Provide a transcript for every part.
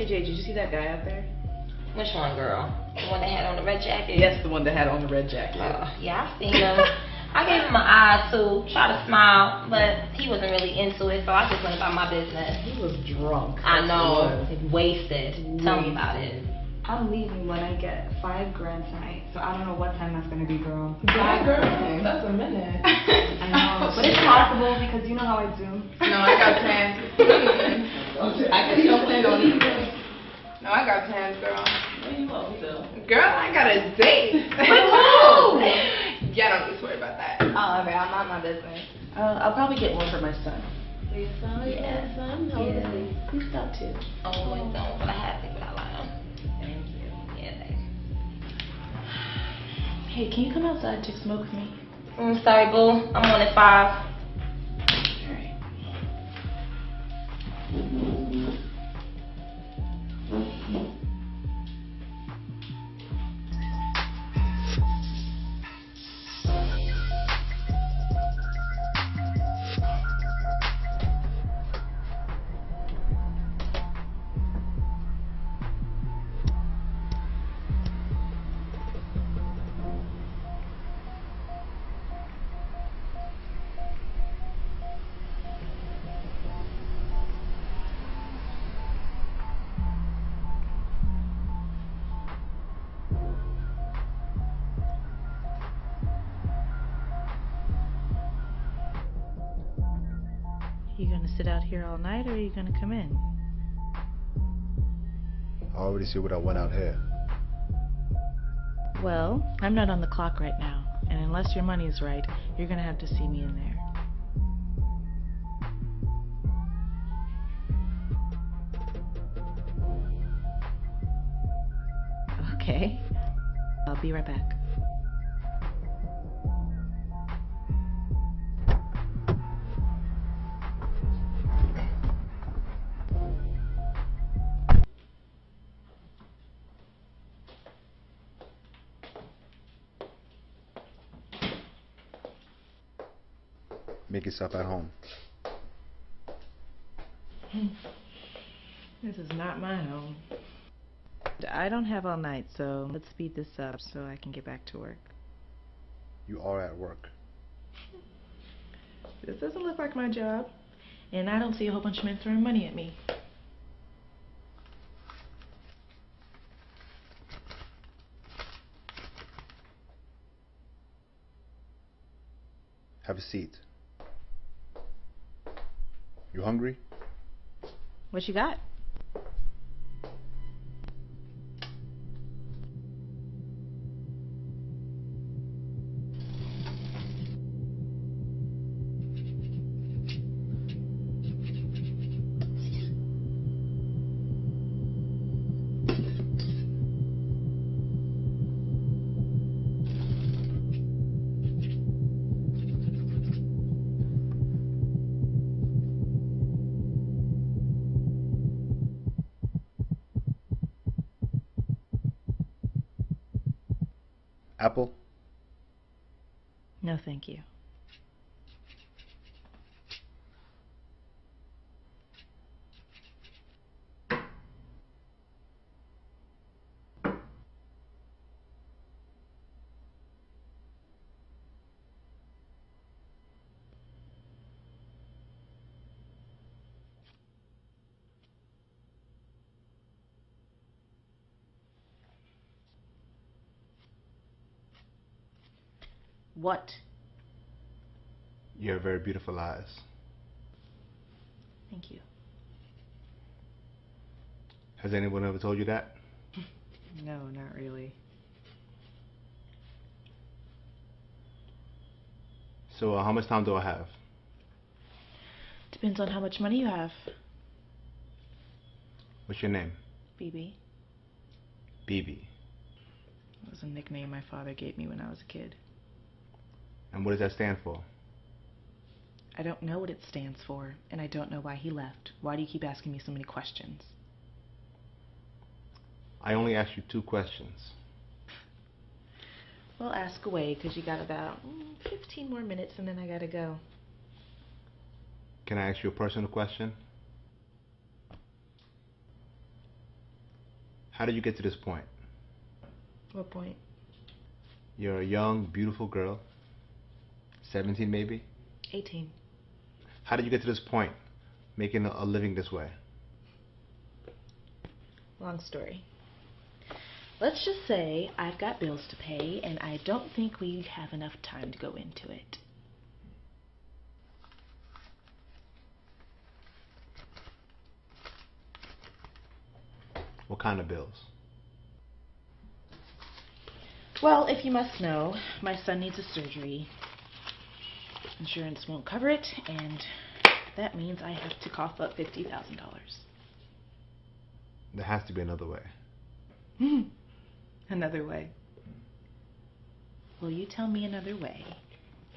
Hey Jay, did you see that guy out there? Which one, girl? The one that had on the red jacket? Yes, the one that had on the red jacket. Yeah, I seen him. I gave him my eye too, tried to smile, but he wasn't really into it, so I just went about my business. He was drunk. I know, wasted. Tell me about it. I'm leaving when I get $5 grand tonight, so I don't know what time that's gonna be, girl. $5 grand? That's a minute. I know, but it's possible because you know how I do. No, I got plans. I can still plan on eating. No, I got plans, girl. Where you going to? Girl, I got a date. With who? Yeah, don't need to worry about that. Oh, okay, I'm not my business. I'll probably get one for my son. For your son? Yeah. Son? How old is he? He's about 2. Oh, wait, don't, but I had to without lying. Thank you. Yeah, thanks. Hey, can you come outside and take a smoke with me? Sorry, boo. I'm on at 5. Alright. You gonna sit out here all night, or are you gonna come in? I already see what I want out here. Well, I'm not on the clock right now, and unless your money's right, you're gonna have to see me in there. Okay. I'll be right back. Make yourself at home. This is not my home. I don't have all night, so let's speed this up so I can get back to work. You are at work. This doesn't look like my job, and I don't see a whole bunch of men throwing money at me. Have a seat. You hungry? What you got? Apple? No, thank you. What? You have very beautiful eyes. Thank you. Has anyone ever told you that? No, not really. So, how much time do I have? Depends on how much money you have. What's your name? BB. BB. It was a nickname my father gave me when I was a kid. And what does that stand for? I don't know what it stands for, and I don't know why he left. Why do you keep asking me so many questions? I only asked you 2 questions. Well, ask away, because you got about 15 more minutes, and then I gotta go. Can I ask you a personal question? How did you get to this point? What point? You're a young, beautiful girl. 17 maybe? 18. How did you get to this point, making a living this way? Long story. Let's just say I've got bills to pay, and I don't think we have enough time to go into it. What kind of bills? Well, if you must know, my son needs a surgery. Insurance won't cover it, and that means I have to cough up $50,000. There has to be another way. Another way. Well, you tell me another way,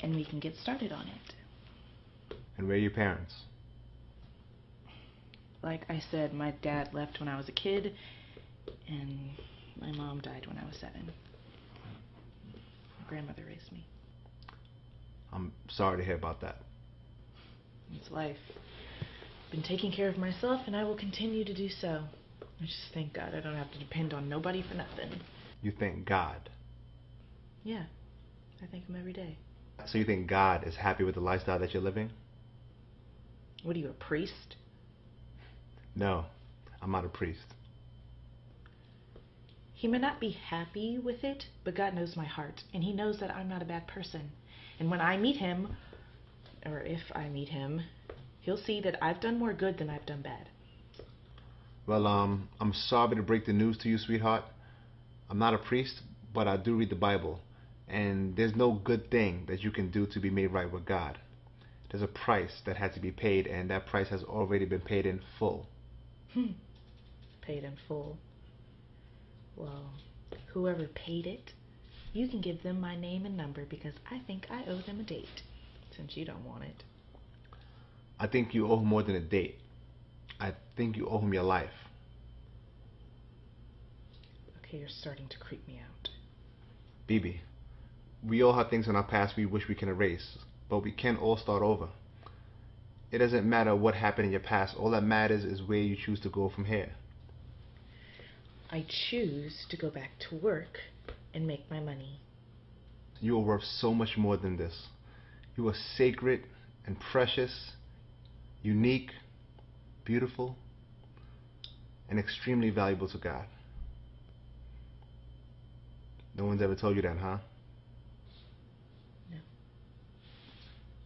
and we can get started on it. And where are your parents? Like I said, my dad left when I was a kid, and my mom died when I was 7. My grandmother raised me. I'm sorry to hear about that. It's life. I've been taking care of myself, and I will continue to do so. I just thank God I don't have to depend on nobody for nothing. You thank God. Yeah, I thank him every day. So you think God is happy with the lifestyle that you're living? What are you, a priest? No, I'm not a priest. He may not be happy with it, but God knows my heart, and he knows that I'm not a bad person. And when I meet him, or if I meet him, he'll see that I've done more good than I've done bad. Well, I'm sorry to break the news to you, sweetheart. I'm not a priest, but I do read the Bible. And there's no good thing that you can do to be made right with God. There's a price that had to be paid, and that price has already been paid in full. Paid in full. Well, whoever paid it, you can give them my name and number, because I think I owe them a date, since you don't want it. I think you owe him more than a date. I think you owe him your life. Okay, you're starting to creep me out. Bibi, we all have things in our past we wish we can erase, but we can all start over. It doesn't matter what happened in your past. All that matters is where you choose to go from here. I choose to go back to work and make my money. You are worth so much more than this. You are sacred and precious, unique, beautiful, and extremely valuable to God. No one's ever told you that, huh? No.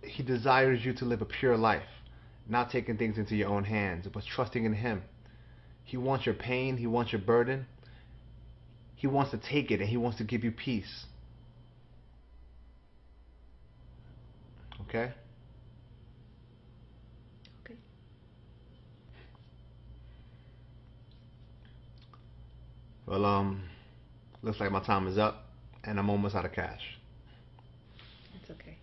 He desires you to live a pure life, not taking things into your own hands, but trusting in him. He wants your pain, he wants your burden. He wants to take it, and he wants to give you peace. Okay? Okay. Well, looks like my time is up, and I'm almost out of cash. It's okay.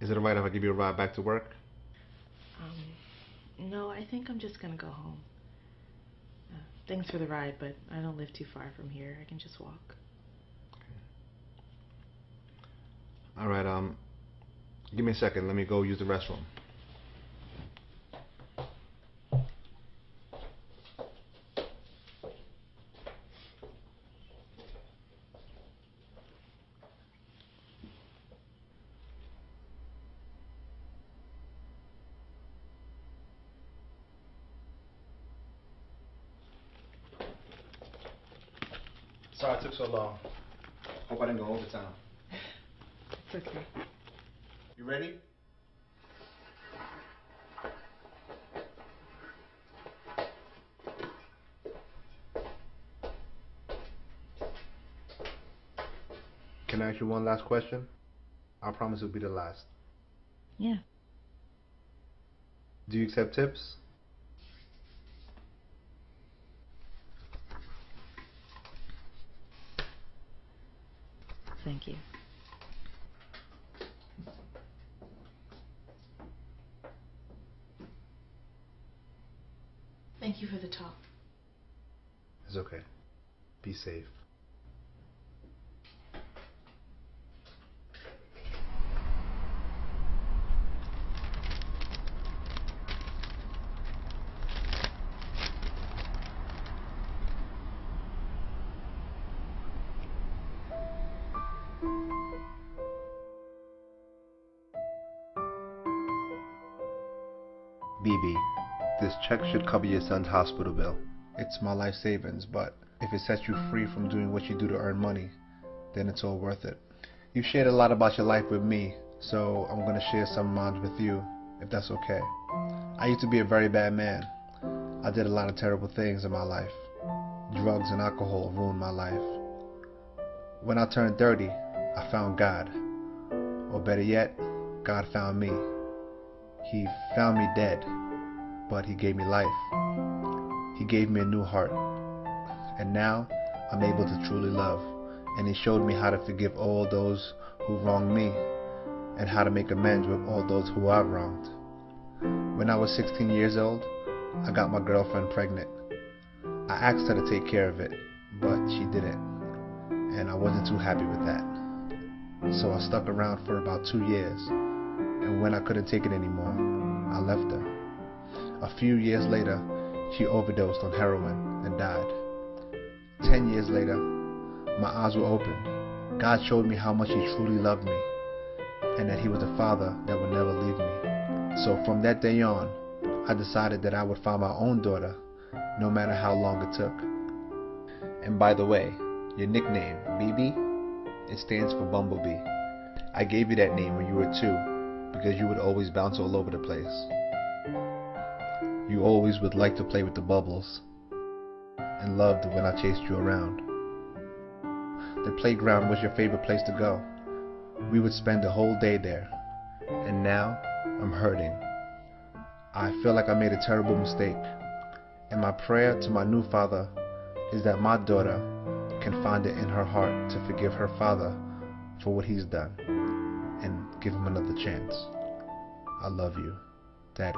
Is it alright if I give you a ride back to work? No, I think I'm just gonna go home. Thanks for the ride, but I don't live too far from here. I can just walk. Alright, give me a second. Let me go use the restroom. Sorry it took so long. Hope I didn't go overtime. It's okay. You ready? Can I ask you one last question? I promise it'll be the last. Yeah. Do you accept tips? Thank you. Thank you for the talk. It's okay. Be safe. BB, this check should cover your son's hospital bill. It's my life savings, but if it sets you free from doing what you do to earn money, then it's all worth it. You've shared a lot about your life with me, so I'm going to share some of mine with you, if that's okay. I used to be a very bad man. I did a lot of terrible things in my life. Drugs and alcohol ruined my life. When I turned 30, I found God. Or better yet, God found me. He found me dead, but He gave me life. He gave me a new heart. And now, I'm able to truly love. And He showed me how to forgive all those who wronged me, and how to make amends with all those who I've wronged. When I was 16 years old, I got my girlfriend pregnant. I asked her to take care of it, but she didn't, and I wasn't too happy with that. So I stuck around for about 2 years, and when I couldn't take it anymore, I left her. A few years later, she overdosed on heroin and died. 10 years later, my eyes were opened. God showed me how much He truly loved me, and that He was a Father that would never leave me. So from that day on, I decided that I would find my own daughter, no matter how long it took. And by the way, your nickname, BB, it stands for Bumblebee. I gave you that name when you were 2, because you would always bounce all over the place. You always would like to play with the bubbles, and loved when I chased you around. The playground was your favorite place to go. We would spend the whole day there, and now I'm hurting. I feel like I made a terrible mistake, and my prayer to my new father is that my daughter can find it in her heart to forgive her father for what he's done, and give him another chance. I love you, Daddy.